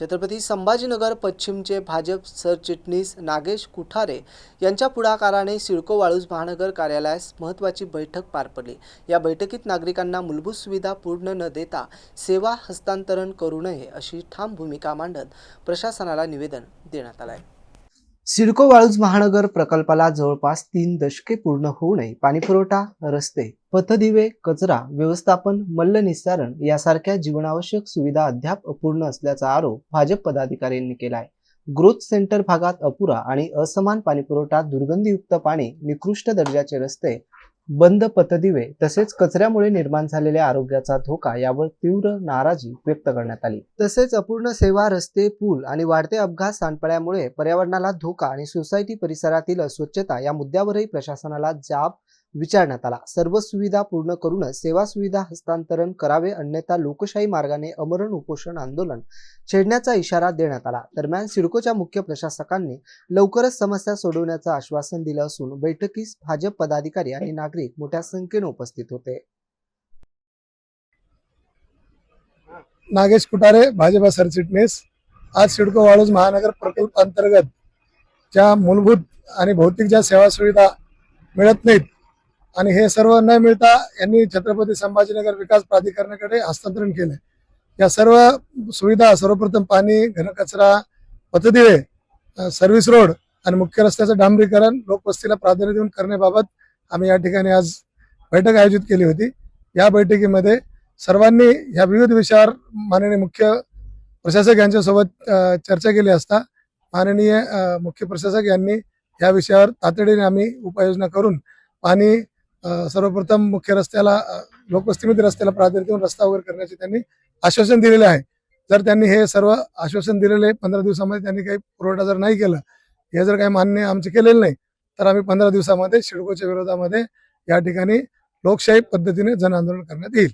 छत्रपती संभाजीनगर पश्चिमचे भाजप सरचिटणीस नागेश कुठारे यांच्या पुढाकाराने सिडको वाळूज महानगर कार्यालयास महत्त्वाची बैठक पार पडली। या बैठकीत नागरिकांना मूलभूत सुविधा पूर्ण न देता सेवा हस्तांतरण करू नये अशी ठाम भूमिका मांडत प्रशासनाला निवेदन देण्यात आले आहे। सिडको वाळूज महानगर प्रकल्पाला जवळपास 3 दशके पूर्ण होऊनही पाणीपुरवठा, रस्ते, पथदिवे, कचरा व्यवस्थापन, मल्ल निस्सारण यासारख्या जीवनावश्यक सुविधा अद्याप अपूर्ण असल्याचा आरोप भाजप पदाधिकाऱ्यांनी केला आहे। ग्रोथ सेंटर भागात अपुरा आणि असमान पाणीपुरवठा, दुर्गंधीयुक्त पाणी, निकृष्ट दर्जाचे रस्ते, बंद पथदिवे तसेच कचऱ्यामुळे निर्माण झालेल्या आरोग्याचा धोका यावर तीव्र नाराजी व्यक्त करण्यात आली। तसेच अपूर्ण सेवा, रस्ते, पूल आणि वाढते अपघात, सांडपाण्यामुळे पर्यावरणाला धोका आणि सोसायटी परिसरातील अस्वच्छता या मुद्द्यावरही प्रशासनाला जाब विचारण्यात आला। सर्व सुविधा पूर्ण करूनच सेवा सुविधा हस्तांतरण करावे, अन्यथा लोकशाही मार्गाने आमरण उपोषण आंदोलन छेडण्याचा इशारा देण्यात आला। दरम्यान सिडकोच्या मुख्य प्रशासकांनी लवकरच समस्या सोडवण्याचं आश्वासन दिलं असून बैठकीस भाजप पदाधिकारी आणि नागरिक मोठ्या संख्येने उपस्थित होते। नागेश कुठारे, भाजपा सरचिटणीस। आज सिडको वाळूज महानगर प्रकल्प अंतर्गत ज्या मूलभूत आणि भौतिक ज्या सेवा सुविधा मिळत नाहीत आणि हे सर्व न मिळता यांनी छत्रपती संभाजीनगर विकास प्राधिकरणाकडे हस्तांतरण केले। या सर्व सुविधा सर्वप्रथम पाणी, घनकचरा, पथदिवे, सर्व्हिस रोड आणि मुख्य रस्त्याचं डांबरीकरण लोकवस्तीला प्राधान्य देऊन करण्याबाबत आम्ही या ठिकाणी आज बैठक आयोजित केली होती। या बैठकीमध्ये सर्वांनी या विविध विषयावर माननीय मुख्य प्रशासक यांच्यासोबत चर्चा केली असता माननीय मुख्य प्रशासक यांनी या विषयावर तातडीने आम्ही उपाययोजना करून पाणी सर्वप्रथम मुख्य रस्त्याला, लोकवस्तीमध्ये रस्त्याला प्राधान्य देऊन रस्ता वगैरे करण्याचे त्यांनी आश्वासन दिलेले आहे। जर त्यांनी हे सर्व आश्वासन दिलेले 15 दिवसामध्ये त्यांनी काही पुरवठा जर नाही केला, हे जर काही मान्य आमचे केलेलं नाही, तर आम्ही 15 दिवसामध्ये सिडकोच्या विरोधामध्ये या ठिकाणी लोकशाही पद्धतीने जन आंदोलन करण्यात येईल।